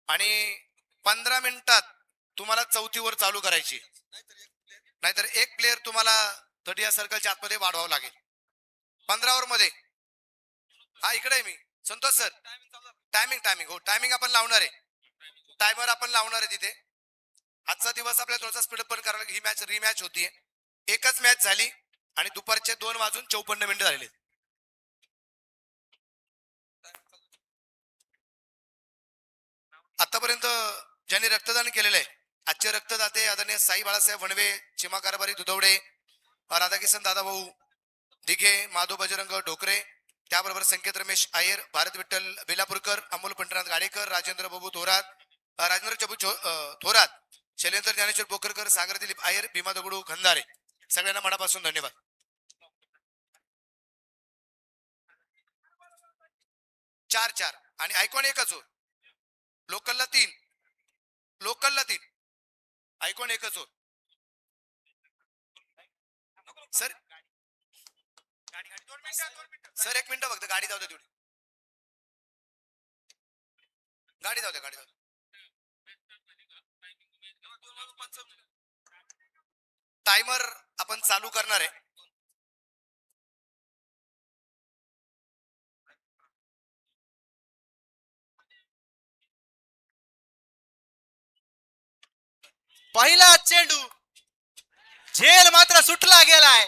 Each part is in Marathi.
आणि 15 मिनिटात तुम्हाला चौथीवर चालू करायची, नाहीतर एक प्लेअर तुम्हाला 30 या सर्कलच्या आतमध्ये वाढवावं लागेल. 15 ओव्हर मध्ये. हा इकडे आहे मी. संतोष सर, टायमिंग टायमिंग हो टायमिंग आपण लावणार आहे. टायमर आपण लावणार आहे तिथे. आजचा दिवस आपल्याला थोडासा स्पीडअप पण करायला. ही मॅच रिमॅच होतीये. एकच मॅच झाली आणि दुपारचे 2:54 झालेले. आतापर्यंत ज्यांनी रक्तदान केलेलं आहे, आजचे रक्तदाते आदरणीय साई बाळासाहेब वणवे, चिमा कारभारी दुधवडे, राधाकिशन दादाभाऊ दिघे, माधव बजरंग डोकरे, त्याबरोबर संकेत रमेश आयर, भारत विठ्ठल बेलापूरकर, अमोल पंढरनाथ गाडेकर, राजेंद्र बाबू थोरात, राजेंद्र चबू थोरात, शैलेंद्र ज्ञानेश्वर पोखरकर, सागर दिलीप आयर, भीमा दगडू खंदारे, सगळ्यांना मनापासून धन्यवाद. चार चार आणि आयकॉन एकच हो. लोकलला 3, लोकलला 3, आयकॉन एकच हो. सर सर 1 मिनिट फक्त गाडी जाऊ दे तेवढी. गाडी जाऊ दे गाडी जाऊ दे. टायमर आपण चालू करणार आहे. पहिला चेंडू झेल मात्र सुटला गेलाय.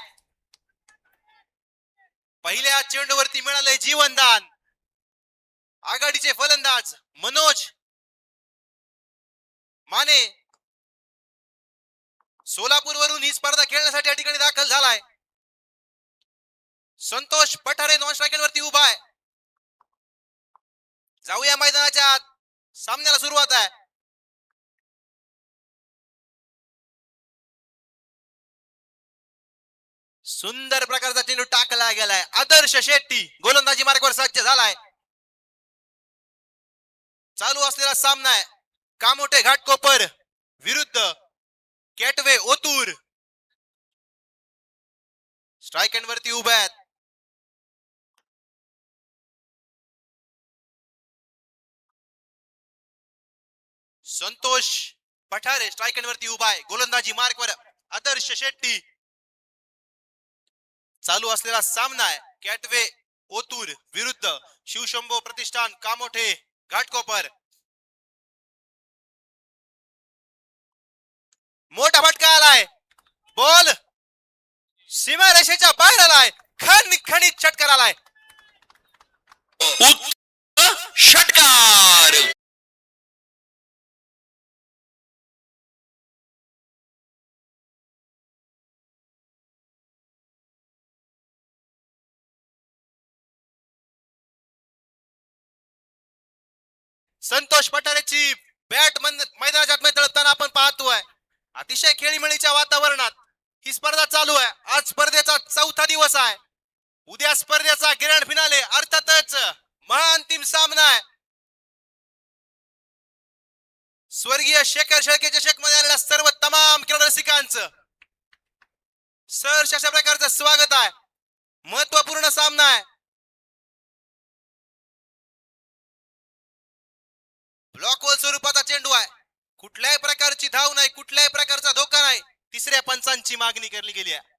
पहिल्या चेंडूवरती मिळाले जीवनदान. आघाडीचे फलंदाज मनोज माने सोलापूरवरून ही स्पर्धा खेळण्यासाठी या ठिकाणी दाखल झालाय. संतोष पठारे नॉन स्ट्रायकर वरती उभा आहे. जाऊया मैदानाच्या आत. सामन्याला सुरुवात आहे. सुंदर प्रकारचा चेंडू टाकला गेलाय. आदर्श शेट्टी गोलंदाजी मार्गावर सज्ज झालाय. चालू असलेला सामना आहे कामोठे घाटकोपर विरुद्ध केटवे ओतूर. स्ट्राइक एंड वरती उभे आहेत. संतोष पठारे स्ट्राइक एंड वरती उभा आहे. गोलंदाजी मार्कवर आदर्श शेट्टी. चालू असलेला सामना आहे केटवे ओतूर विरुद्ध शिवशंभो प्रतिष्ठान कामोठे घाटकोपर. मोठा फटका आलाय. बॉल सीमारेषेच्या बाहेर आलाय. खणखणीत षटकार आलाय. षटकार. संतोष पठारेची बॅट मैदानाच्या आतमध्ये तळताना आपण पाहतोय. अतिशय खेळीमेळीच्या वातावरणात ही स्पर्धा चालू आहे. आज स्पर्धेचा चौथा दिवस आहे. उद्या स्पर्धेचा ग्रँड फिनाले अर्थातच महाअंतिम सामना आहे. स्वर्गीय शेखर शेळके चषक मध्ये आलेल्या सर्व तमाम क्रीडा रसिकांचं सहर्ष अशा प्रकारचं स्वागत आहे. महत्वपूर्ण सामना आहे. ब्लॉकवॉल स्वरूपाचा चेंडू आहे. कुठल्याही प्रकारची धाव नाही, कुठल्याही प्रकारचा धोका नाही. तिसऱ्या पंचांची मागणी केली गेली आहे.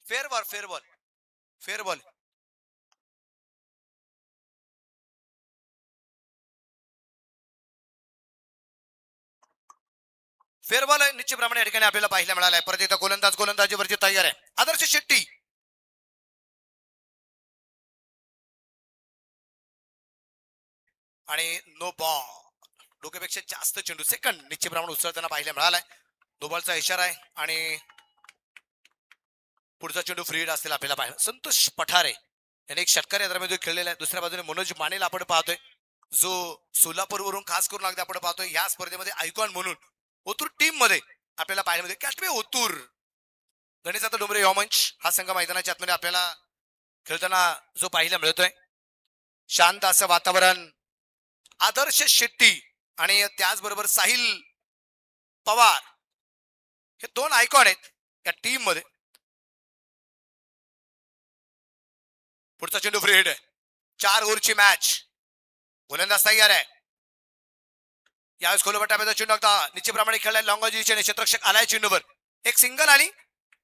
Fair ball fair ball fair ball. Fair ball निश्चितप्रमाणे या ठिकाणी आपल्याला पाहायला मिळालाय. परत इथं गोलंदाजीवरती तयार आहे आदर्श शेट्टी. आणि नो बॉल. डोक्यापेक्षा जास्त चेंडू सेकंड निश्चितप्रमाणे उचलताना पाहायला मिळालाय. नो बॉलचा इशारा आहे आणि पुढचा चेंडू फ्री हिट असलेला आपल्याला पाहिजे. संतोष पठारे याने एक षटकार या दरम्यान खेळलेला आहे. दुसऱ्या बाजूने मनोज मानेला आपण पाहतोय. जो सोलापूरवरून खास करून अगदी आपण पाहतोय या स्पर्धेमध्ये आयकॉन म्हणून ओतूर टीम मध्ये आपल्याला पाहायला मिळते. कॅस्टवे ओतूर गणेशाचा डोंबरे यॉमंच हा संघ मैदानाच्या आतमध्ये आपल्याला खेळताना जो पाहायला मिळतोय. शांत असं वातावरण, आदर्श शेट्टी आणि त्याचबरोबर साहिल पवार हे दोन आयकॉन आहेत या टीम मध्ये. पुढचा चेंडू फ्री हिट आहे. 4 ओव्हरची मॅच. गोलंदाज तयार आहे. यावेळेस खोलपट्ट्यामध्ये चेंडू अगदा निश्चितप्रमाणे खेळलाय. लॉंगॉजीचे क्षेत्ररक्षक आलाय चेंडूवर. एक सिंगल आली.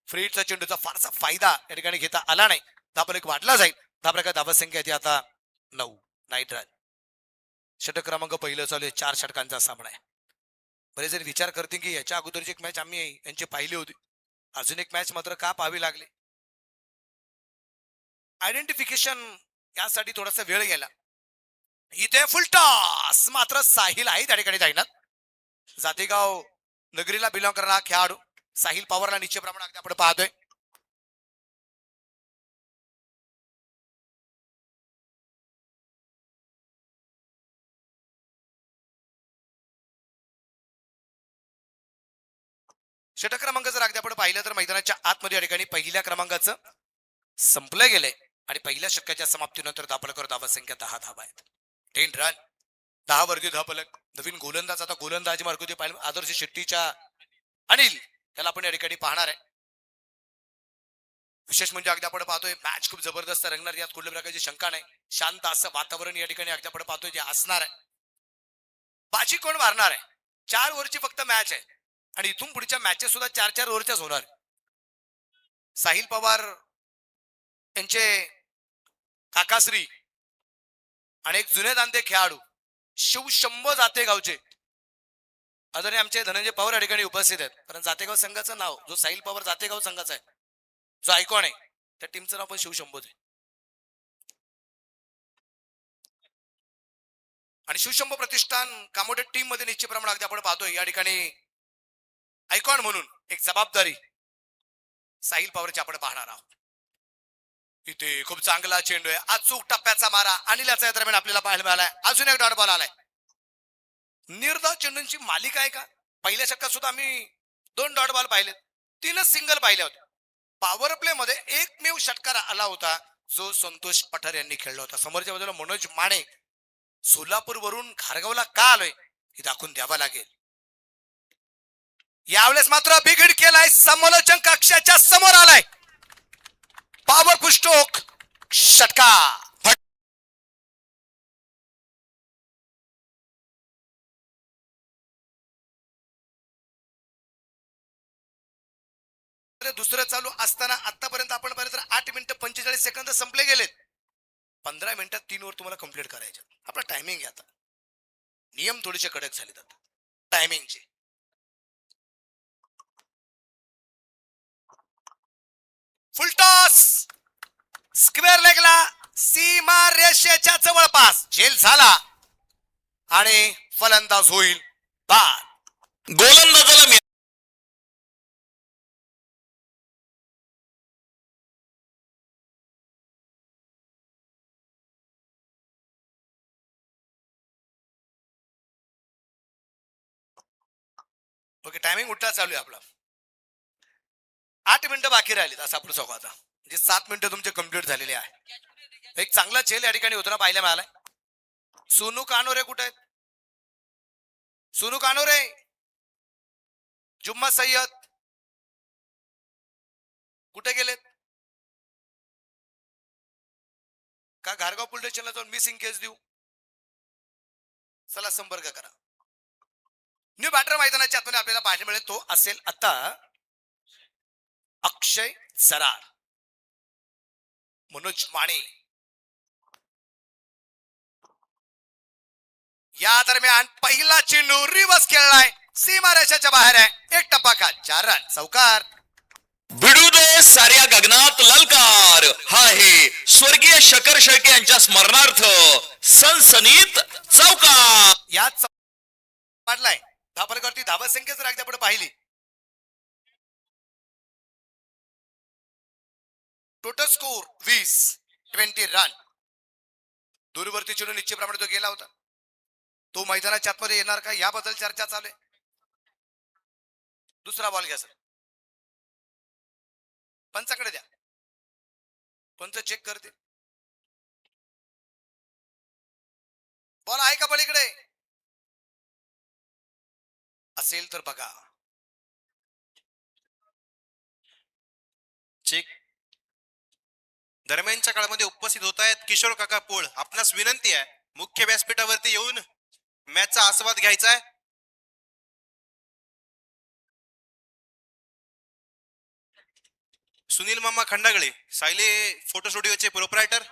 फ्री हिटचा चेंडूचा फारसा फायदा या ठिकाणी घेता आला नाही. धापलेक वाढला जाईल. धापलेका धावा संख्या ती आता 9. Night run. षटक क्रमांक पहिलं चालू आहे. 4 षटकांचा सामना आहे. बरेच जण विचार करते की याच्या अगोदरची एक मॅच आम्ही यांची पाहिली होती, अजून एक मॅच मात्र का पाहावी लागली. आयडेंटिफिकेशन यासाठी थोडासा वेळ गेला. इथे फुल टॉस मात्र साहिल आहे त्या ठिकाणी जाईनात. जातेगाव नगरीला बिलॉंग करणारा खेळाडू साहिल पवारला निश्चितप्रमाणे अगदी आपण पाहतोय. षटक क्रमांक जर अगदी आपण पाहिलं तर मैदानाच्या आतमध्ये या ठिकाणी पहिल्या क्रमांकाचं संपलं गेलंय आणि पहिल्या षटकाच्या समाप्तीनंतर धापलकर धावा संख्या 10 धावा आहेत. 10 रन. 10 वरती धापलक. नवीन गोलंदाज आता गोलंदाजी मार्ग पाहिलं आदर्श शेट्टीच्या अनिल त्याला आपण या ठिकाणी पाहणार आहे. विशेष म्हणजे अगदी आपण पाहतोय मॅच खूप जबरदस्त रंगणार, यात कुठल्या प्रकारची शंका नाही. शांत असं वातावरण या ठिकाणी अगदी आपण पाहतोय जे असणार आहे. बाजी कोण मारणार आहे? 4 ओव्हरची फक्त मॅच आहे आणि इथून पुढच्या मॅचेस सुद्धा 4-4 ओव्हरच्याच होणार. साहिल पवार यांचे काकाश्री आणि एक जुने दांते खेळाडू शिवशंभो जातेगावचे आदरणीय आमचे धनंजय पवार या ठिकाणी उपस्थित आहेत. कारण जातेगाव संघाचं नाव जो साहिल पवार जातेगाव संघाचा आहे, जो आयकॉन आहे, त्या टीमचं नाव पण शिवशंभोच आहे. आणि शिवशंभो प्रतिष्ठान कामोडे टीम मध्ये निश्चितप्रमाणे अगदी आपण पाहतोय या ठिकाणी आयकॉन म्हणून एक जबाबदारी साहिल पवारची आपण पाहणार आहोत. इथे खूप चांगला चेंडू आहे. अचूक टप्प्याचा मारा अनिलाचा दरम्यान आपल्याला पाहायला मिळालाय. अजून एक डॉट बॉल आलाय. निर्धाव चेंडूंची मालिका आहे का? पहिल्या षटकात सुद्धा आम्ही 2 डॉट बॉल पाहिले, 3च सिंगल पाहिले होते. पॉवर प्ले मध्ये एकमेव षटकार आला होता जो संतोष पठार यांनी खेळला होता. समोरच्या बाजूला मनोज माने सोलापूर वरून खारगावला का आलोय हे दाखवून द्यावं लागेल. यावेळेस मात्र बिघड केलाय. समालोचन कक्षाच्या समोर आलाय. पॉवरफुल स्ट्रोक षटका. दुसरं चालू असताना आतापर्यंत आपण पाहिलं तर 8 मिनिटं 45 सेकंद संपले गेलेत. 15 मिनिटात 3 ओव्हर तुम्हाला कंप्लीट करायचे. आपला टायमिंग आहे. आता नियम थोडेसे कडक झालेत आता टायमिंगचे. फुलटॉस स्क्वेअर लेगला सीमा रेषेच्या जवळपास झेल झाला आणि फलंदाज होईल बाद. गोलंदाजाला ओके, टायमिंग उलटा चालू आहे आपला. 8 मिनिटं बाकी राहिलीत असं आपण सांगू आता. म्हणजे 7 मिनिटं तुमचे कंप्लीट झालेले आहे. एक चांगला झेल या ठिकाणी होताना पाहायला मिळालाय. सोनू कानोरे कुठे आहेत? सोनू कानोरे, जुम्मा सय्यद कुठे गेलेत? का घारगाव पोलीस स्टेशनला जाऊन मिसिंग केस देऊ? चला संपर्क करा. न्यू बॅटर मैदानाच्या आतमध्ये आपल्याला पाहायला मिळेल तो असेल आता अक्षय सरार. मनोज माने या दरम्यान पहिला चेंडू रिवर्स खेळलाय. सीमा रेषेच्या बाहेर आहे. एक टप्पा खा 4 रन. चौकार. भिडू दे साऱ्या गगनात ललकार. हा आहे स्वर्गीय शकर शेळके यांच्या स्मरणार्थ सनसनीत चौकार. याच पाडलाय. धापरकरती धावा संख्या जर अगदी आपण पाहिली, टोटल स्कोर 20 रन. दूरवरती चेंडू निश्चितप्रमाणे तो गेला होता. तो मैदानाच्या आतमध्ये येणार का याबद्दल चर्चा चालू आहे. दुसरा बॉल घ्या सर. पंचाकडे द्या. पंच चेक करते. बॉल आहे का पलीकडे असेल तर बघा. चेक. दरम्यानच्या काळामध्ये उपस्थित होत आहेत किशोर काका पोळ. आपणास विनंती आहे मुख्य व्यासपीठावरती येऊन मॅचचा आस्वाद घ्यायचा आहे. सुनील मामा खंडागळे, सायले फोटो स्टुडिओचे प्रोप्रायटर,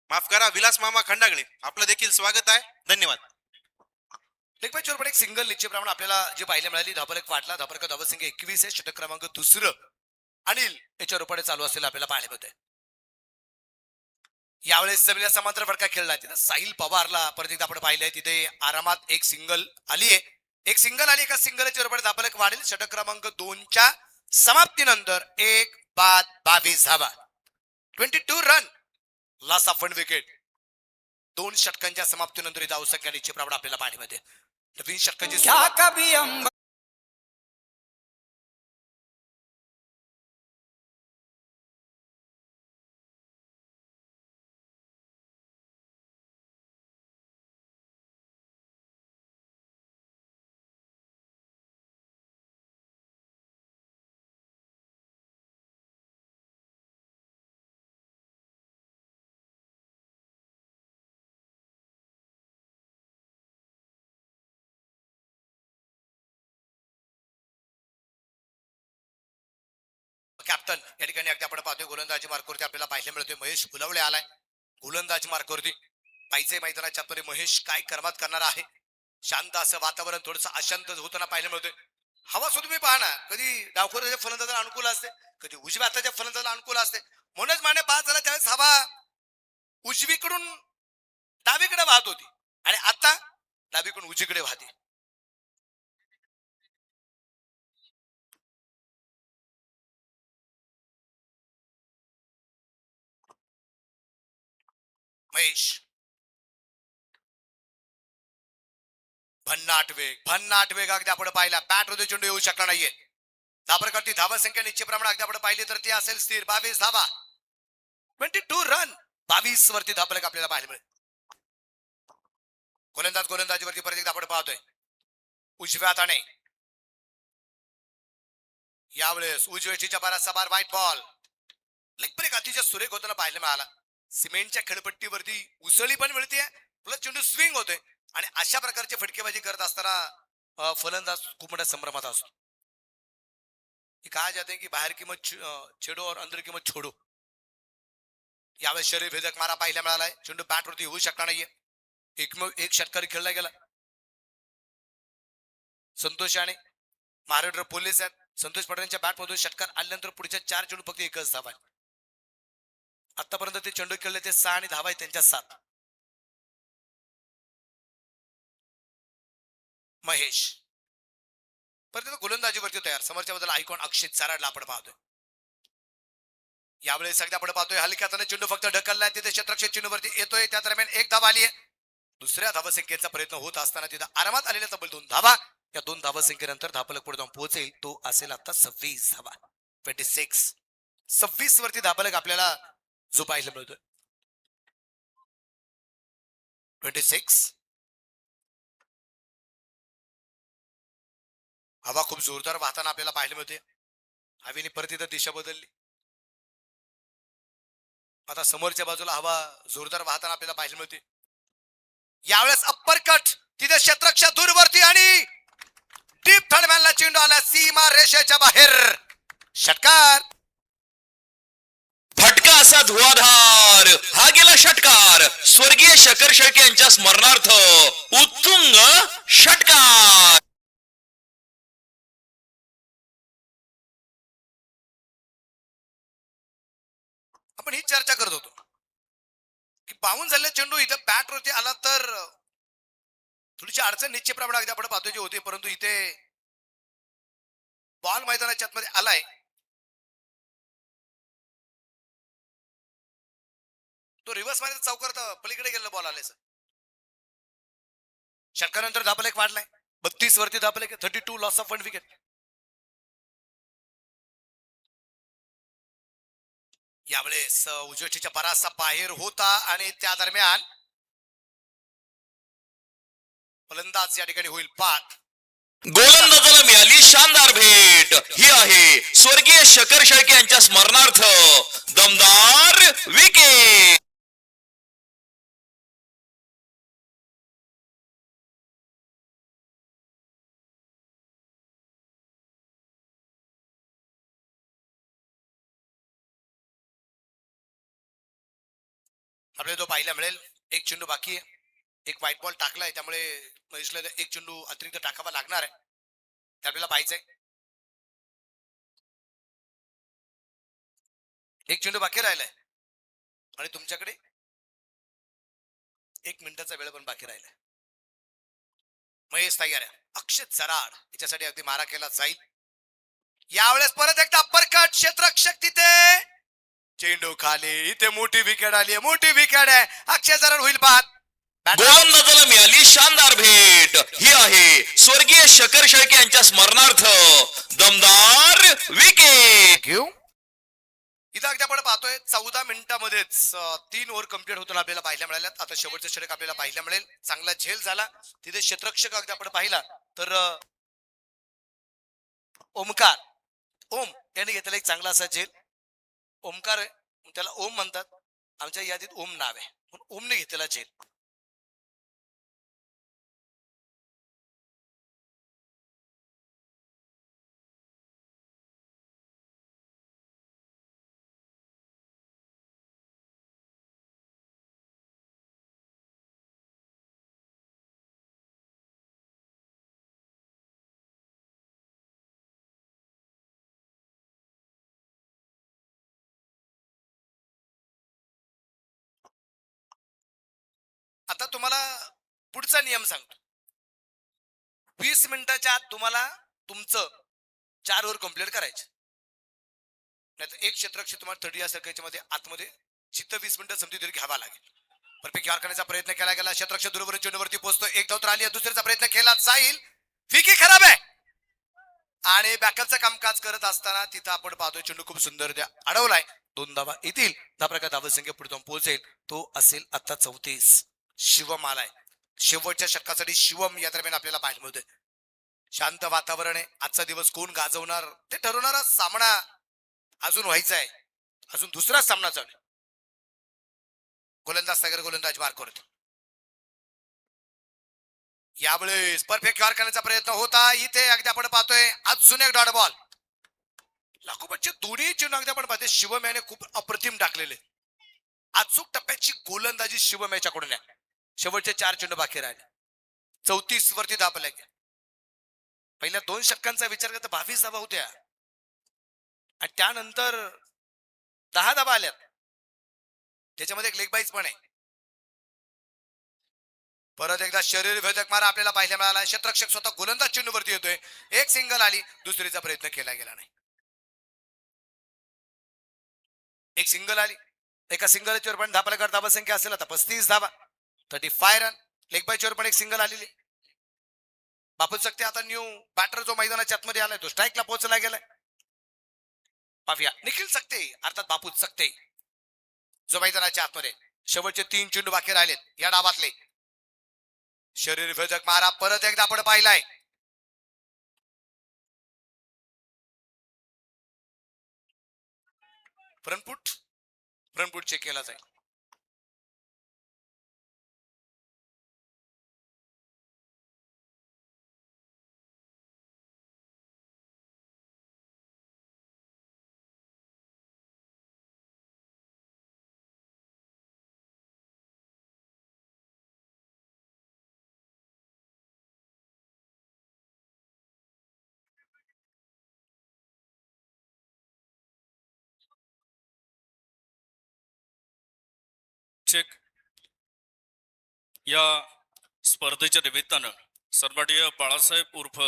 माफ करा विलास मामा खंडागळे, आपलं देखील स्वागत आहे. धन्यवाद. लेखपाचवर एक सिंगल निश्चितप्रमाणे आपल्याला जे पाहायला मिळाली. धाबर एक वाटला. धाबर धावसंख्या 21 आहे. षटक क्रमांक दुसरं अनिल याच्या रूपाने चालू असलेला आपल्याला पाहायला मिळतंय. यावेळेस जमिनीला समांतर फटका खेळला. तिथं साहिल पवारला परत एकदा आपण पाहिलंय. तिथे आरामात एक सिंगल आली आहे. एक सिंगल आली. एका सिंगलच्या रूपाने धाबर एक वाढेल. षटक क्रमांक 2च्या समाप्तीनंतर 1-22 धावा. 22 रन. Last of wicket. 2 षटकांच्या समाप्तीनंतर धावसंख्या निश्चितप्रमाणे आपल्याला पाहायला मिळते. नवीन षटकांची सुरुवात. कॅप्टन या ठिकाणी अगदी आपण पाहतोय गोलंदाजी मार्कवरती आपल्याला पाहायला मिळतोय. महेश फुलवळे आलाय गोलंदाजी मार्कवरती. पाहिजे मैदानाच्या आतमध्ये महेश काय करमात करणार आहे. शांत असं वातावरण थोडंसं अशांत होताना पाहायला मिळतोय. हवा सुद्धा तुम्ही पहा ना. कधी डावखोराच्या फलंदाजाला अनुकूल असते, कधी उजव्या हाताच्या फलंदाजाला अनुकूल असते. म्हणूनच माने बाद झाला त्यावेळेस हवा उजवीकडून डावीकडे वाहत होती आणि आता डावीकडून उजवीकडे वाहते. महेश भन्नाट वेग अगदी आपण पाहिला. बॅट मध्ये चेंडू येऊ शकला नाहीये. धाबरकरती धावा संख्या निश्चितप्रमाणे अगदी आपण पाहिली तर ती असेल स्थिर 22 धावा. 22 रन. 22 वरती धाबलक आपल्याला पाहायला मिळेल. गोलंदाजीवरती परत एकदा आपण पाहतोय. उजव्या हाताने यावेळेस उजव्याच्या बराचसा बार व्हाईट बॉल. लेग ब्रेक अतिशय सुरेख होताना पाहायला मिळाला. सिमेंटच्या खेळपट्टीवरती उसळी पण मिळते प्लस चेंडू स्विंग होतोय आणि अशा प्रकारची फटकेबाजी करत असताना फलंदाज खूप मोठ्या संभ्रमात असतो. कहा जाते की बाहेर किंमत छेडो और अंदर किंमत छोडो. यावेळेस शरीर भेदक मारा पाहायला मिळालाय. चेंडू बॅटवरती होऊ शकला नाहीये. एक षटकार खेळला गेला. संतोष आणि महाराष्ट्र पोलीस आहेत. संतोष पटेलांच्या बॅटमधून षटकार आल्यानंतर पुढच्या 4 चेंडू फक्त एकच धावा. आतापर्यंत ते चेंडू खेळले ते 6 आणि धावा त्यांच्या 7. महेश परत गोलंदाजीवरती तयार. समोरच्या बद्दल आयकॉन अक्षित साराडला आपण पाहतोय. यावेळेस सगळ्या आपण पाहतोय हलक्यात चेंडू फक्त ढकललाय. तिथे क्षेत्ररक्षक चेंडूवरती येतोय. त्या दरम्यान एक धावा आली आहे. दुसऱ्या धावसंख्येचा प्रयत्न होत असताना तिथे आरामात आलेल्या तब्बल 2 धावा. या 2 धावसंख्येनंतर धापलक पुढे जाऊन पोहोचेल. तो असेल आता 26 धावा. 26 वरती धापलक आपल्याला जो पाहायला मिळतोय. 26. हवा खूप जोरदार वाहताना आपल्याला पाहायला मिळते. हवेने परत इथं दिशा बदलली. आता समोरच्या बाजूला हवा जोरदार वाहताना आपल्याला पाहायला मिळते. यावेळेस अप्पर कट तिथे क्षेत्ररक्षक दूरवरती आणि डीप थर्डमॅनला चेंडू आला सीमा रेषेच्या बाहेर. षटकार. फटका असा धुवाधार. हा गेला षटकार. स्वर्गीय शकर शेळके यांच्या स्मरणार्थ उत्तुंग षटकार. आपण ही चर्चा करत होतो की बावून झालेला चेंडू इथं बॅटवरती आला तर थोडीशी अडचण निश्चितप्रमाणे अगदी आपण पाहतोय होते. परंतु इथे बॉल मैदानाच्या आतमध्ये आलाय. तो रिव्हर्स मध्ये चौकार पलीकडे गेलेला बॉल आले सर. षटकानंतर धाबल एक वाढलाय 32 वरती धाबल एक 32 लॉस ऑफ 1 विकेट. यावेळेस उजव्याच्या बराचसा बाहेर होता आणि त्या दरम्यान फलंदाज या ठिकाणी होईल बाद. गोलंदाजाला मिळाली शानदार भेट. ही आहे स्वर्गीय शकर शेळके यांच्या स्मरणार्थ दमदार विकेट. आपल्याला तो पाहायला मिळेल. एक चेंडू बाकी आहे. एक व्हाईट बॉल टाकलाय त्यामुळे महेशला एक चेंडू अतिरिक्त टाकावा लागणार आहे. ते आपल्याला पाहायचंय. एक चेंडू बाकी राहिलाय आणि तुमच्याकडे 1 मिनिटाचा वेळ पण बाकी राहिलाय. महेश तयार आहे. अक्षत जराड याच्यासाठी अगदी मारा केला जाईल. यावेळेस परत एकदा अपरकट क्षेत्ररक्षक तिथे चेंडू खाली. इथे मोठी विकेट आली आहे. मोठी विकेट आहे. अक्षय जराड होईल बाद. गोलंदाजाला मिळाली शानदार भेट. ही आहे स्वर्गीय शकर शेळके यांच्या स्मरणार्थ दमदार विकेट. घेऊ इथं अगदी आपण पाहतोय 14 मिनिटांमध्येच 3 ओव्हर कंप्लीट होताना आपल्याला पाहायला मिळाल्यात. आता शेवटचा षटक आपल्याला पाहायला मिळेल. चांगला झेल झाला तिथे. क्षेत्ररक्षक अगदी आपण पाहिला तर ओमकार ओम यांनी घेतलेला एक चांगला असा झेल. ओमकार आहे, त्याला ओम म्हणतात. आमच्या यादीत ओम नाव आहे पण ओमने घेतलेला झेल. आता तुम्हाला पुढचा नियम सांगतो. 20 मिनिटाच्या आत तुम्हाला तुमचं 4 ओव्हर कंप्लीट करायचे. नाहीतर एक क्षेत्ररक्षक तुम्हाला 30 या सर्कलच्या मध्ये आतमध्ये 20 मिनिटं समजी तरी घ्यावा लागेल. परफेक्ट यार करण्याचा प्रयत्न केला गेला. क्षेत्ररक्षक दुर्वर चेंडूवरती पोहोचतो. एक धाव तर आली. दुसऱ्याचा प्रयत्न केला जाईल. फिकी खराब आहे आणि बॅकअपचं कामकाज करत असताना तिथं आपण पाहतोय चेंडू खूप सुंदर द्या अडवलाय. 2 धावा येतील. त्या प्रकार धावसंख्या पुढे जाऊन पोहोचेल. तो असेल आता 34. शिवम आलाय. शेवटच्या षटकासाठी शिवम या दरम्यान आपल्याला पाहायला मिळतोय. शांत वातावरण आहे. आजचा दिवस कोण गाजवणार ते ठरवणारा सामना अजून व्हायचा आहे. अजून दुसरा सामना चालू आहे. गोलंदाज सागर गोलंदाज मार करतो. यावेळेस परफेक्ट कव्हर करण्याचा प्रयत्न होता. इथे अगदी आपण पाहतोय अजून एक डॉट बॉल. लागोपाठचे दोन्ही चेंडू अगदी आपण पाहतोय शिवम याने खूप अप्रतिम टाकलेले. अचूक टप्प्याची गोलंदाजी शिवम याच्याकडून आहे. शेवटचे 4 चेंडू बाकी राहिले. 34 वरती धाबला गेला. पहिल्या 2 षटकांचा विचार करता 22 धाबा होत्या आणि त्यानंतर 10 धाबा आल्यात. त्याच्यामध्ये एक लेग बाईज पण आहे. परत एकदा शरीर भेदक मारा आपल्याला पाहायला मिळाला. क्षेत्ररक्षक स्वतः गोलंदाज चेंडूवरती येतोय. एक सिंगल आली. दुसरीचा प्रयत्न केला गेला नाही. एक सिंगल आली. एका सिंगलच्या वर पण धापल्याकर धाबा संख्या असेल आता 35 धाबा. 35 रन. लेग बाईचवर पण एक सिंगल आलेली. बापू सकते आता न्यू बॅटर जो मैदानाच्या आतमध्ये आलाय तो स्ट्राईकला पोहोचला गेलाय. पाहूया निखिल सकते अर्थात बापू सकते जो मैदानाच्या आतमध्ये. शेवटचे 3 चेंडू बाकी राहिलेत या डावातले. शरीर भेदक मारा परत एकदा आपण पाहिलाय. फ्रंटफूट चेक केला जाईल. चेक. या स्पर्धेच्या निमित्तानं सन्माननीय बाळासाहेब उर्फ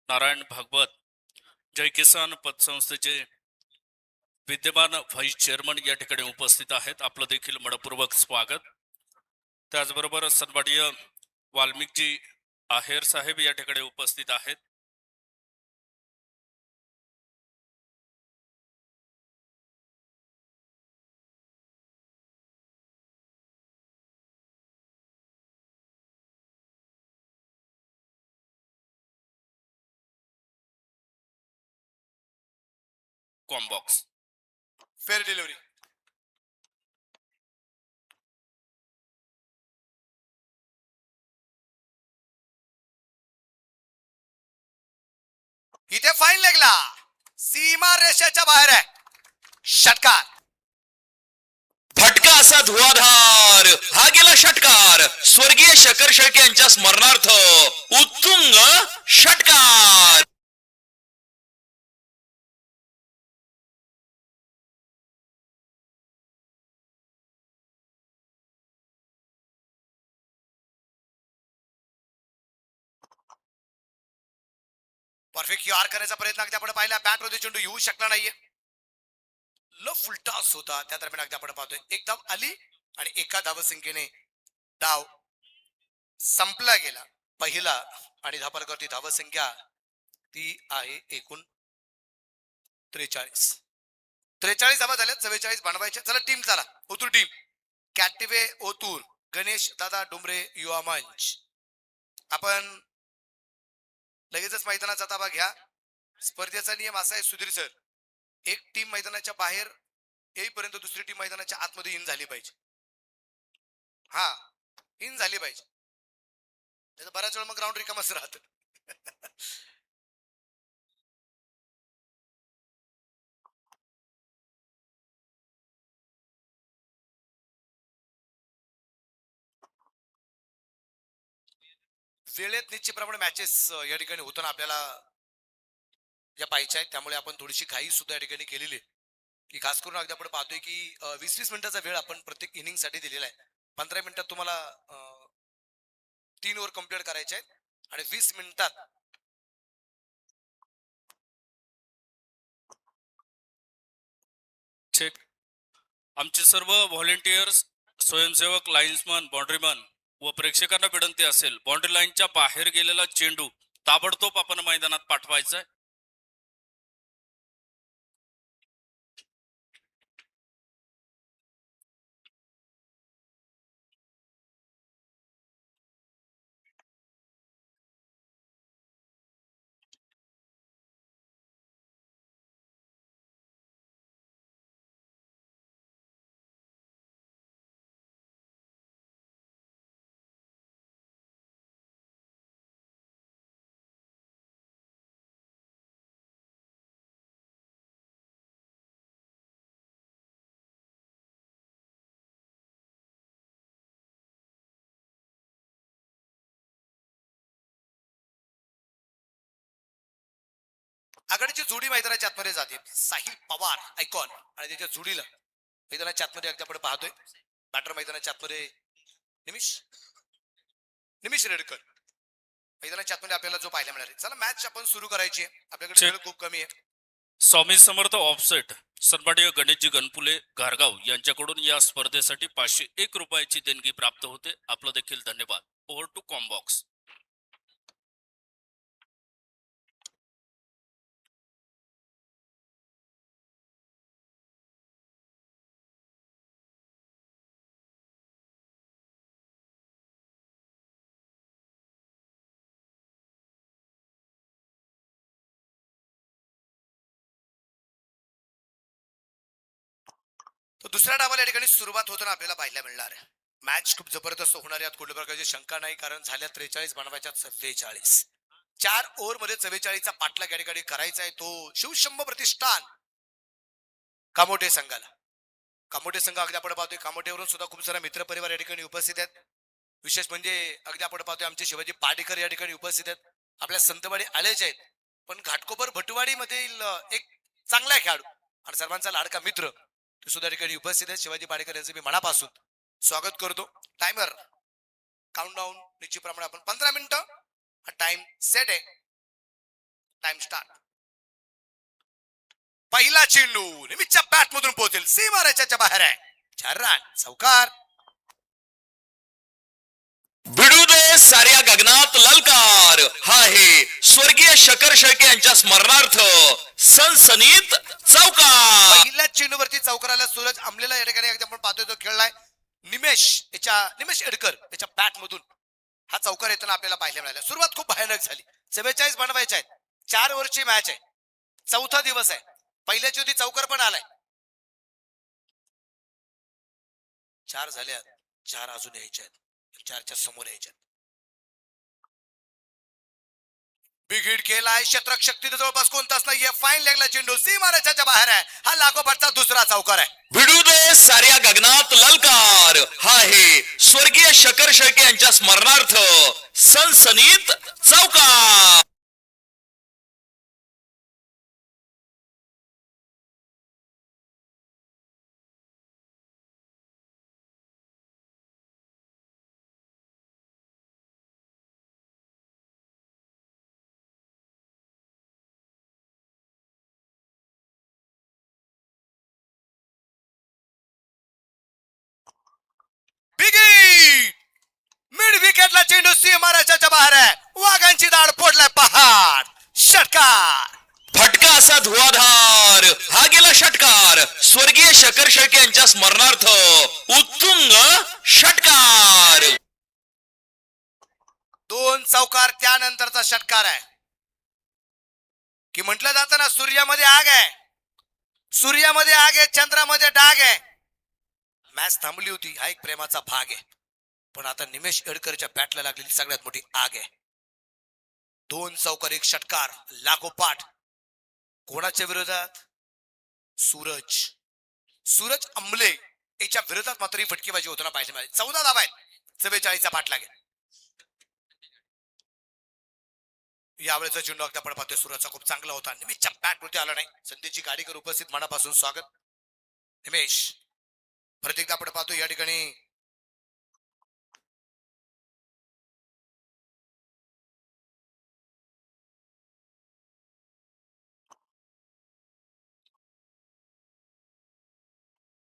नारायण भागवत जय किसान पतसंस्थेचे विद्यमान व्हाईस चेअरमन या ठिकाणी उपस्थित आहेत. आपलं देखील मनपूर्वक स्वागत. त्याचबरोबर सन्माननीय वाल्मिकजी आहेर साहेब या ठिकाणी उपस्थित आहेत. कॉम्बॉक्स. Fair delivery. इथे फाईन लागला, सीमा रेषेच्या बाहेर आहे. षटकार. फटका असा धुवाधार, हा गेला षटकार. स्वर्गीय शकर शेळके यांच्या स्मरणार्थ उत्तुंग षटकार. परफेक्ट क्यूआर करण्याचा प्रयत्न अगदी आपण पाहिला. बॅट मध्ये चेंडू येऊ शकला नाहीये. लो फुलटॉस होता त्या दरम्यान अगदी आपण पाहतोय एक धाव आली आणि एका धावसंख्येने डाव संपला गेला. पहिला आणि धापलकरती धावसंख्या ती आहे एकूण 43. 43 धावा झाल्या, 44 बनवायच्या. चला टीम चला. ओतूर टीम. कॅटिवे ओतूर, गणेश दादा डुमरे युवा मंच. आपण लगेचच मैदानाचा ताबा घ्या. स्पर्धेचा नियम असा आहे सुधीर सर, एक टीम मैदानाच्या बाहेर येईपर्यंत दुसरी टीम मैदानाच्या आतमध्ये इन झाली पाहिजे. हा, इन झाली पाहिजे. त्याचा बऱ्याच वेळा मग ग्राउंड रिकामच राहत. वेळेत निश्चितप्रमाणे मॅचेस या ठिकाणी होताना आपल्याला या पाहिजे आहेत. त्यामुळे आपण थोडीशी घाई सुद्धा या ठिकाणी केलेली आहे की खास करून अगदी आपण पाहतोय की 20-20 मिनिटाचा वेळ आपण प्रत्येक इनिंग साठी दिलेला आहे. 15 मिनिटात तुम्हाला 3 ओव्हर कंप्लीट करायचे आहेत आणि 20 मिनिटात चेक. आमचे सर्व व्हॉलेंटियर्स, स्वयंसेवक, लाईन्समन, बाउंड्रीमन व प्रेक्षकांना विनंती असेल, बाउंड्री लाईनच्या बाहेर गेलेला चेंडू ताबडतोब आपण मैदानात पाठवायचा आहे. आघाडीची जोडी मैदानाच्या आतमध्ये जाते. साहिल पवार आयकॉन आणि त्याच्या जोडीला मैदानाच्या आतमध्ये अगदी आपण पाहतोय. बॅटर मैदानाच्या आतमध्ये निमिष रेडकर मैदानाच्या आतमध्ये आपल्याला जो पाहायला मिळाला. चला मॅच आपण सुरू करायची आहे. आपल्याकडे चेक. वेळ खूप कमी आहे. स्वामी समर्थ ऑफसेट सन्माननीय गणेशजी गणपुले घारगाव यांच्याकडून या स्पर्धेसाठी 501 रुपयाची देणगी प्राप्त होते. आपलं देखील धन्यवाद. Over to combox. तर दुसऱ्या डावाला या ठिकाणी सुरुवात होताना आपल्याला पाहायला मिळणार आहे. मॅच खूप जबरदस्त होणार, यात कुठल्या प्रकारची शंका नाही, कारण झाल्या 43 बनवायच्या 44. 4 ओव्हर मध्ये 44चा पाठलाग या ठिकाणी करायचा आहे. तो शिवशंभ प्रतिष्ठान कामोठे संघाला. कामोठे संघ अगदी आपण पाहतोय कामोठेवरून सुद्धा खूप सारा मित्र परिवार या ठिकाणी उपस्थित आहेत. विशेष म्हणजे अगदी आपण पाहतोय आमचे शिवाजी पाडेकर या ठिकाणी उपस्थित आहेत. आपल्या संतवाडी आलेच आहेत, पण घाटकोपर भटवाडी मधील एक चांगला खेळाडू आणि सर्वांचा लाडका मित्र ते सुद्धा ठिकाणी उपस्थित आहेत. शिवाजी पाडेकर यांचं मी मनापासून स्वागत करतो. टायमर काउंटडाऊन निश्चितप्रमाणे आपण 15 मिनिटं टाइम सेट आहे. Time start. पहिला चेंडू निमिषच्या बॅट मधून पोहोचेल, सीमा रेषेच्या बाहेर आहे. 4 रन. चौकार. भिडू दे साऱ्या गगनात ललकार. स्वर्गीय शकर शेळके यांच्या स्मरणार्थ सनसनीत चौकार. पहिल्या चेंडूवरती चौकाराला सूरज आमलेला या ठिकाणी अगदी आपण पाहतोय तो खेळलाय. निमेश एडकर याच्या बॅट मधून हा चौकार येताना आपल्याला पाहायला मिळाला. सुरुवात खूप भयानक झाली. 44 बनवायचे आहेत. 4 ओव्हरची मॅच आहे. चौथा दिवस आहे. पहिल्याची होती चौकार पण आलाय. 4 झाल्या. 4 अजून यायचे आहेत. 4च्या समोर यायचे आहेत. बिग हिट केलाय. क्षेत्ररक्षक जवळपास कोणताच नाहीये. फाईन लेगला चेंडू सीमारेषेच्या बाहेर आहे. हा लागोपाठचा दुसरा चौकार आहे. भिडू दे साऱ्या गगनात ललकार. हा आहे स्वर्गीय शकर शेळके यांच्या स्मरणार्थ सनसनीत चौकार. Big hit. मिड विकेटला चेंडू सीमारेषेच्या बाहेर आहे. वाघांची दाढ फोडलाय पहाड. षटकार. फटका असा धुवाधार. हा गेला षटकार. स्वर्गीय शकर शेळके यांच्या स्मरणार्थ उत्तुंग षटकार. 2 चौकार त्यानंतरचा षटकार आहे. की म्हटलं जातं ना सूर्यामध्ये आग आहे. सूर्यामध्ये आग आहे. चंद्रामध्ये डाग आहे. मॅच थांबली होती. हा एक प्रेमाचा भाग आहे. पण आता निमेश एडकरच्या बॅटला लागलेली सगळ्यात मोठी आग आहे. 2 चौकार 1 षटकार लागोपाठ. कोणाच्या विरोधात? सूरज अंबले याच्या विरोधात मात्र ही फटकेबाजी होताना पाहिजे मिळाली. 14 धावा आहेत. 44चा पाठ लागेल. यावेळेचा चेंडू अगदी आपण पाहतोय सूरजचा खूप चांगला होता. निमेशच्या बॅटवरती आला नाही. संधीची गाडीकर उपस्थित मनापासून स्वागत. निमेश परत एकदा आपण पाहतो या ठिकाणी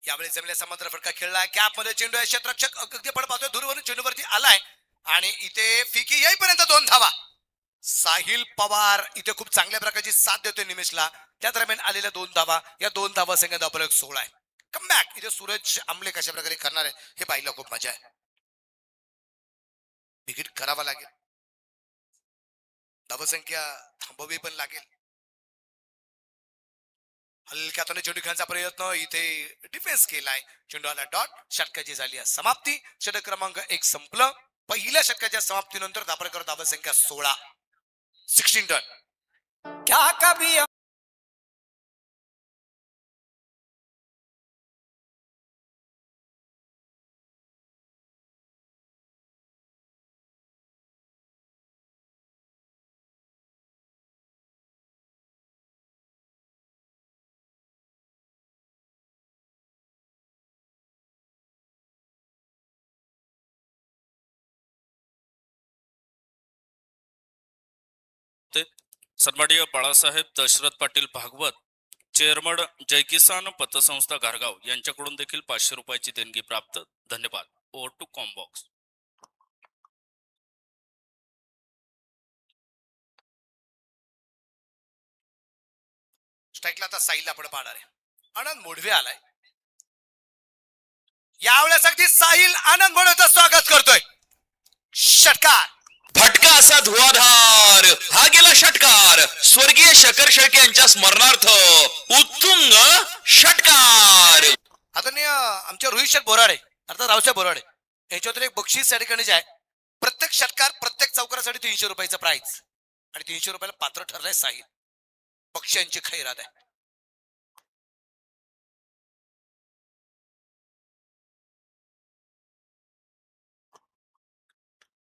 यावेळी जमल्याचा मात्र फटका खेळला. गॅप मध्ये चेंडू आहे. क्षेत्ररक्षक अगदी आपण पाहतोय दूरवरून चेंडूवरती आलाय आणि इथे फिकी येईपर्यंत 2 धावा. साहिल पवार इथे खूप चांगल्या प्रकारची साथ देतोय निमेशला. त्या दरम्यान आलेल्या 2 धावा. या 2 धावा संख्या धावफलक 16 आहे. कमबॅक इथे सूरज आमले कशा प्रकारे करणार आहे हे पाहिलं खूप मजा आहे. विकेट करावा लागेल. धावसंख्या थांबवावी पण लागेल. हलक्या हाताने चेंडू खेळण्याचा प्रयत्न. इथे डिफेन्स केलाय. चेंडू आला डॉट. षटकाची झाली आहे समाप्ती. षटक क्रमांक 1 संपलं. पहिल्या षटकाच्या समाप्तीनंतर धापरकर धावसंख्या 16. 16 रन. क्या कभी सन्माननीय बाळासाहेब दशरथ पाटील भागवत चेअरमन जय किसान पतसंस्था घारगाव यांच्याकडून देखील 500 रुपयाची देणगी प्राप्त. धन्यवाद. Over to combox. स्ट्राईकला आता साहिलला आपण पाहणार आहे. आनंद मोडवे आलाय. यावेळेस अगदी साहिल आनंद मोडवेचं स्वागत करतोय. षटकार. फटका असा धुवाधार. हा गेला षटकार. स्वर्गीय शकर शेळके यांच्या स्मरणार्थ उत्तुंग षटकार. आदरणीय आमच्या रोहित शेठ बोराडे अर्थात रावसाहेब बोराडे यांच्यावर एक बक्षीस या ठिकाणी जे आहे. प्रत्येक षटकार प्रत्येक चौकारासाठी 300 रुपयाचा प्राइज आणि 300 रुपयाला पात्र ठरलाय साहिल. पक्ष्यांची खैरात आहे.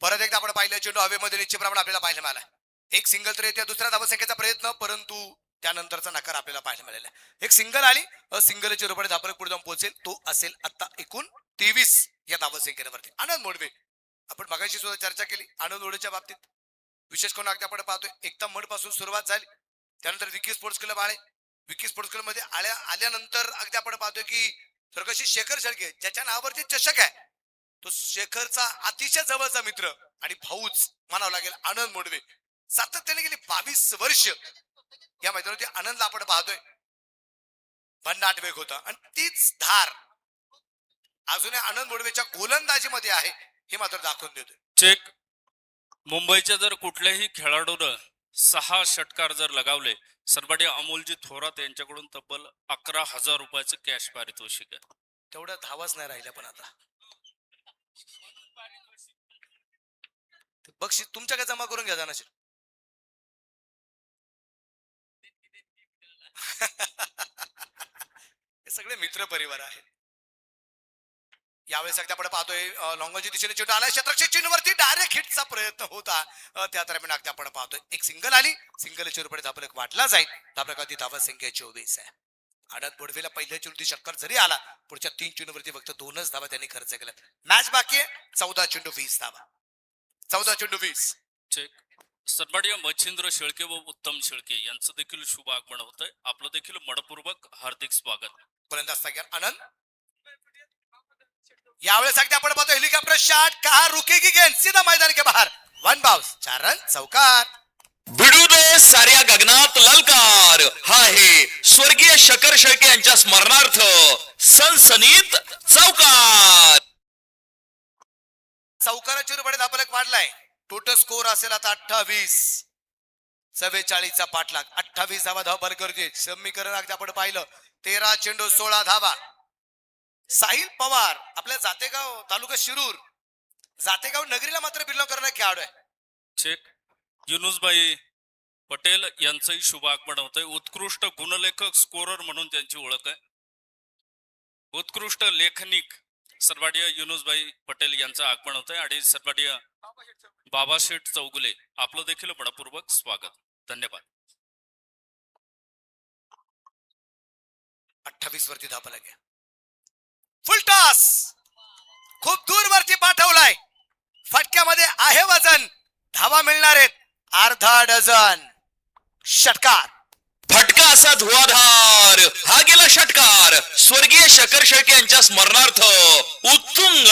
परत एकदा आपण पाहिलं चेंडू हवेमध्ये निश्चितप्रमाणे आपल्याला पाहायला मिळाला. एक सिंगल तर येते. दुसऱ्या धावसंख्येचा प्रयत्न परंतु त्यानंतरचा नकार आपल्याला पाहायला मिळाला. एक सिंगल आली. सिंगलच्या रूपाने धापरक पुढे जाऊन पोहोचेल. तो असेल आता एकूण 23 या धावसंख्येवरती. आनंद मोडवे आपण मगाशी सुद्धा चर्चा केली. आनंद मोडवेच्या बाबतीत विशेष करून अगदी आपण पाहतोय एकता मड पासून सुरुवात झाली. त्यानंतर विकी स्पोर्ट्स क्लब आले. विकी स्पोर्ट्स क्लब मध्ये आल्यानंतर अगदी आपण पाहतोय की स्वर्गीय शेखर शेळके ज्याच्या नावावरती चषक आहे तो शेखरचा अतिशय जवळचा मित्र आणि भाऊच म्हणावं लागेल आनंद मोडवे. सातत्याने गेली 22 वर्ष या मैदानावरती आनंद आपण पाहतोय. भन्नाट वेग होता आणि तीच धार अजूनही आनंद बोडवेच्या गोलंदाजीमध्ये आहे हे मात्र दाखवून देतोय. चेक. मुंबईच्या जर कुठल्याही खेळाडूनं 6 षटकार जर लगावले, सर्वाडी अमोलजी थोरात यांच्याकडून तब्बल 11,000 रुपयाचं कॅश पारितोषिक आहे. तेवढ्या धावाच नाही राहिल्या पण आता बक्षीस तुमच्याकडे जमा करून घ्या जाणार. हे सगळे मित्र परिवार आहेत. यावेळेस अगदी आपण पाहतोय लॉंगॉनच्या दिशेने चेंडू आलाय, क्षेत्ररक्षक चेंडूवरती डायरेक्ट हिटचा प्रयत्न होता. त्या दरम्यान अगदी आपण पाहतोय एक सिंगल आली, सिंगल चेंडूकडे धापलक वाटला जाईल. धापलकाची धावा संख्या 24 आहे. आनंद बोडवेला पहिल्या चेंडूची षटकार जरी आला, पुढच्या 3 चेंडूवरती फक्त 2च धावा त्यांनी खर्च केल्या. मॅच बाकी आहे. 14 चेंडू 20 धावा. 14 चेंडू 20. चेक. सन्माननीय मच्छिंद्र शेळके व उत्तम शेळके यांचं देखील शुभ आगमन होतंय. आपलं देखील मनपूर्वक हार्दिक स्वागत. गोलंदाज तयार आनंद. यावेळेस अगदी आपण पाहतो हेलिकॉप्टर शॉट कार रुकेगी गेंद सीधा मैदान के बाहर. 1 बाउंस 4 रन चौकार. भिडू दे साऱ्या गगनात ललकार. हा आहे स्वर्गीय शकर शेळके यांच्या स्मरणार्थ सनसनीत चौकार. चौकाराच्या रुपये धापलक वाढलाय. टोटल स्कोर असेल आता 28. 44चा पाठलाग. 28 धावा धावपल करते. समीकरण अगदी आपण पाहिलं 13 चेंडू 16 धावा. साहिल पवार आपल्या जातेगाव तालुका शिरूर जातेगाव नगरीला मात्र बिलॉंग करणारा खेळाडू आहे. चेक. युनुसबाई पटेल यांचंही शुभ आगमन होतंय. उत्कृष्ट गुणलेखक स्कोरर म्हणून त्यांची ओळख आहे. उत्कृष्ट लेखनिक सर्वाडीय युनुसबाई पटेल यांचं आगमन होतंय आणि सर्वाडीय बाबाशेठ चौगुले आपलं देखील मनपूर्वक स्वागत. धन्यवाद. 28 वरती धापला घ्या. फुल टॉस खूप दूर वरती पाठवलाय. फटक्यामध्ये आहे वजन. धावा मिळणार आहेत अर्धा डझन. षटकार. फटका असा धुवाधार. हा गेला षटकार. स्वर्गीय शकर शेळके यांच्या स्मरणार्थ उत्तुंग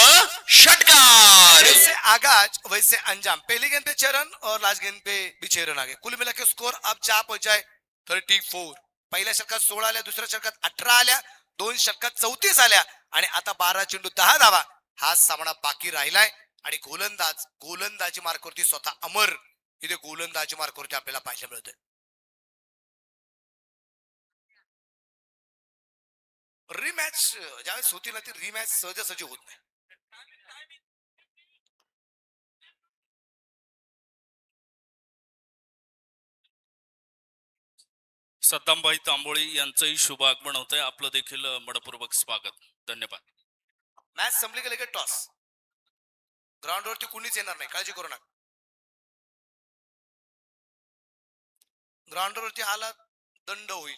षटकार. जैसे आगाज वैसे अंजाम. पहली गेंद पे 6 रन और लास्ट गेंद पे भी 6 रन आ गए. कुल मिला के स्कोर अब 4 पहुंचाए 34. पहिल्या षटकात 16 आल्या, दुसऱ्या षटकात 18 आल्या, 2 षटकात 34 आल्या आणि आता 12 चेंडू 10 धावा. हा सामना बाकी राहिलाय आणि गोलंदाजी मार्कवरती स्वतः अमर इथे गोलंदाजी मार्कवरती आपल्याला पाहायला मिळतोय. रिमॅच ज्यावेळेस होती ना ती रिमॅच सहजासहजी होत नाही. सद्दामबाई तांबोळी यांचंही शुभ आगमन होतंय. आपलं देखील मनपूर्वक स्वागत. धन्यवाद. मॅच संपली की लगेच टॉस. ग्राउंडवरती कुणीच येणार नाही, काळजी करू नका. ग्राउंडवरती आला दंड होईल.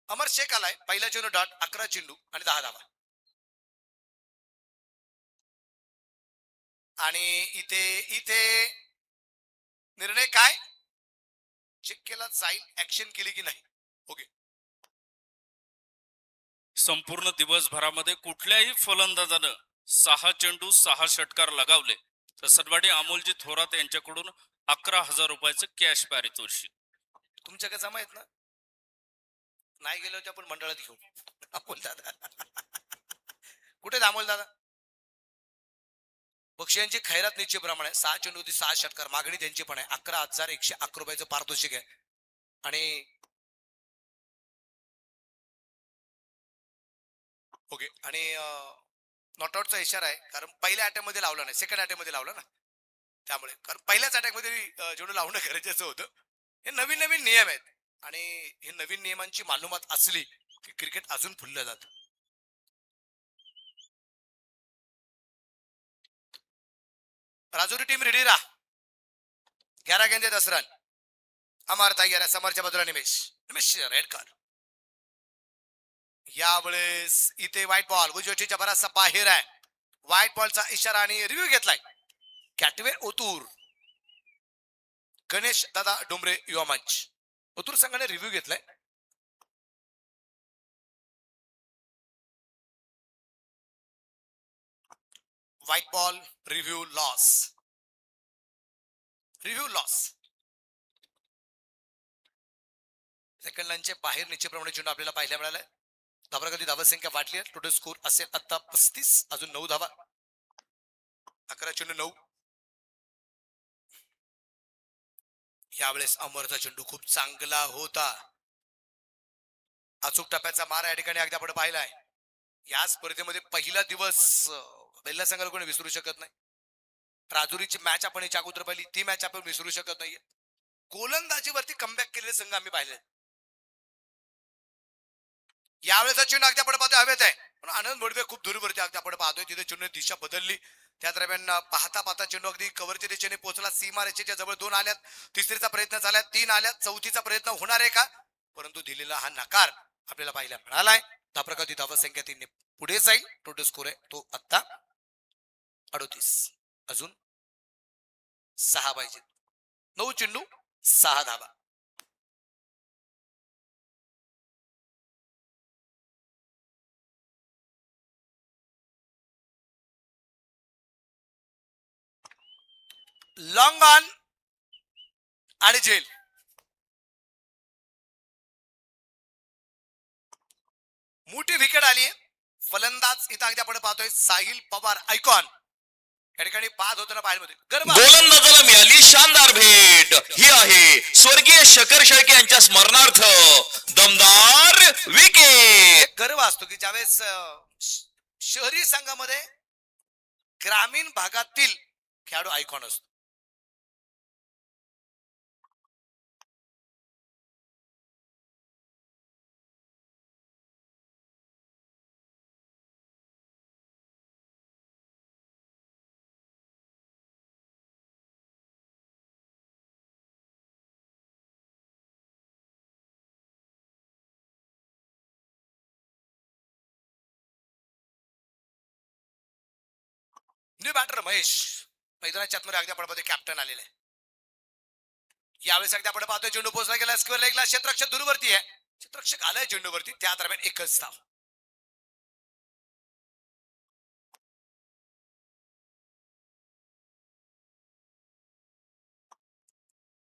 अमर शेख आलाय. पहिला चेंडू डॉट 11 चेंडू आणि 10 धावा. आणि इथे निर्णय काय चेक केला जाईल, ऍक्शन केली की नाही. ओके. संपूर्ण दिवसभरामध्ये कुठल्याही फलंदाजानं 6 चेंडू 6 षटकार लगावले तर सर्वाडी अमोलजी थोरात यांच्याकडून 11,000 रुपयाचं कॅश पारितोषिक. तुमच्या जमा आहेत ना. नाही गेलो होते आपण मंडळात घेऊ. अमोल दादा कुठे अमोल दादा. बक्षियांची खैरात निश्चितप्रमाणे 6 चेंडू 6 षटकार. मागणी त्यांची पण आहे. 11,111 रुपयाचं पारितोषिक आहे. आणि ओके आणि नॉटआउटचा इशारा आहे कारण पहिल्या अटॅक मध्ये लावला नाही, सेकंड अटॅक मध्ये लावला ना, त्यामुळे. कारण पहिल्याच अटॅक मध्ये चेंडू लावणं गरजेचं होतं. हे नवीन नवीन नियम आहेत आणि हे नवीन नियमांची मालूमात असली की क्रिकेट अजून फुललं जातं. राजुरी टीम रेडी राहा. 11 गेंदे 10 रन. अमर तयार. समोरच्या बाजूला निमेश रेड कार्ड. यावेळेस इथे व्हाईट बॉल उजवीच्या बराचसा बाहेर आहे. व्हाईट बॉलचा इशारा आणि रिव्ह्यू घेतलाय. कॅटवे ओतूर गणेश दादा डोंबरे युवा मंच ओतूर संघाने रिव्ह्यू घेतलाय. White ball review loss. Review loss. Second लाईनचे बाहेर निश्चितप्रमाणे चेंडू आपल्याला पाहायला मिळालाय. धाबागती धावा संख्या वाढली आहे. टोटल स्कोर असेल आता 35. अजून 9 धावा. 11 चेंडू 9. यावेळेस अमरचा चेंडू खूप चांगला होता. अचूक टप्प्याचा मारा या ठिकाणी अगदी आपण पाहिलाय. या स्पर्धेमध्ये पहिला दिवस बेल्ला संघाला कोणी विसरू शकत नाही. राजुरीची मॅच आपण याच्या अगोदर पाहिली, ती मॅच आपण विसरू शकत नाहीये. गोलंदाजीवरती कमबॅक केलेले संघ आम्ही पाहिले. यावेळेचा चेंडू अगदी आपण पाहतोय हवेत आहे, पण आनंद बोडवे खूप दूरवरती अगदी आपण पाहतोय. तिथे चेंडू दिशा बदलली. त्या दरम्यान पाहता पाहता चेंडू अगदी कव्हरच्या दिशेने पोहोचला. सीमा रेषेच्या जवळ 2 आल्यात. तिसरीचा प्रयत्न झाला, 3 आल्यात. चौथीचा प्रयत्न होणार आहे का? परंतु दिलेला हा नकार आपल्याला पाहायला मिळालाय. धाप्रगती धावा संख्या 3 पुढे जाईल. टोटल स्कोर आहे तो आता 38. अजून 6 पाहिजे. 9 चेंडू 6 धावा. लॉंग ऑन आणि झेल. मोठी विकेट आली. फलंदाज इथं अगदी आपण पाहतोय साहिल पवार आयकॉन. या ठिकाणी बाद होताना पाहायला गरबा. गोलंदाजाला मिळाली शानदार भेट. ही आहे स्वर्गीय शकर शेळके यांच्या स्मरणार्थ दमदार विकेट. गर्व असतो की ज्यावेळेस शहरी संघामध्ये ग्रामीण भागातील खेळाडू आयकॉन असतो. न्यू बॅटर महेश मैदानाच्या आतमध्ये अगदी आपण पाहतोय कॅप्टन आलेले आहे. यावेळेस अगदी आपण पाहतोय चेंडू पोहोचला गेला स्क्वेअर लेगला. क्षेत्ररक्षक दूरवरती आहे. क्षेत्ररक्षक आलाय चेंडूवरती. त्या दरम्यान एकच धाव.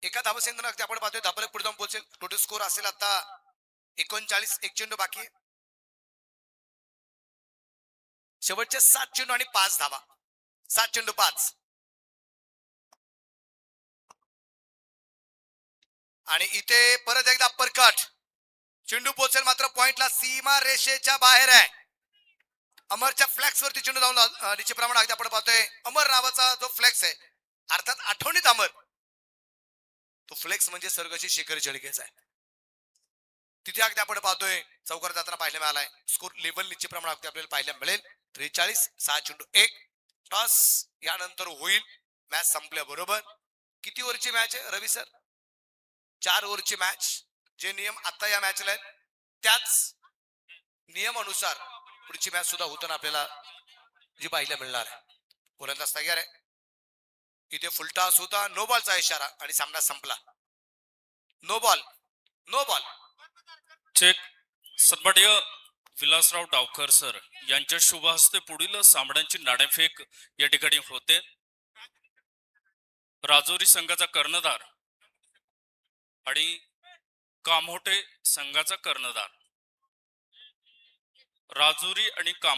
एका धावसंख्येनं अगदी आपण पाहतोय धापलक पुढे जाऊन पोहोचेल. टोटल स्कोर असेल आता 39. 1 चेंडू बाकी आहे. शेवटचे 7 चेंडू आणि 5 धावा. 7 चेंडू 5. आणि इथे परत एकदा अपरकट. चेंडू पोहोचेल मात्र पॉइंटला. सीमा रेषेच्या बाहेर आहे. अमरच्या फ्लॅक्स वरती चेंडू जाऊन निश्चित प्रमाणे अगदी आपण पाहतोय अमर नावाचा जो फ्लॅक्स आहे, अर्थात आठवणीत अमर, तो फ्लेक्स म्हणजे सर्गशी शेखर शेळकेचा आहे. तिथे अगदी आपण पाहतोय चौकार जाताना पाहायला मिळालाय. स्कोर लेवल निश्चित प्रमाणे अगदी आपल्याला पाहायला मिळेल. 43. 6 चेंडू 1. टॉस यानंतर होईल. मॅच संपल्याबरोबर. किती ओव्हरची मॅच आहे रवी सर? 4 ओव्हरची मॅच. जे नियम आता या मॅचला आहेत त्याच नियमानुसार पुढची मॅच सुद्धा होताना आपल्याला जी पाहायला मिळणार आहे. गोलंदाज तयार आहे. इथे फुलटॉस होता. नो बॉलचा इशारा आणि सामना संपला. No ball. No ball. Check. सन्माननीय विलासराव डावकर सर यांच्या शुभ हस्ते पुढील सामन्यांची नाणेफेक या ठिकाणी होते. राजौरी संघाचा कर्णधार आणि कामोठे संघाचा कर्णधार. राजुरी आणि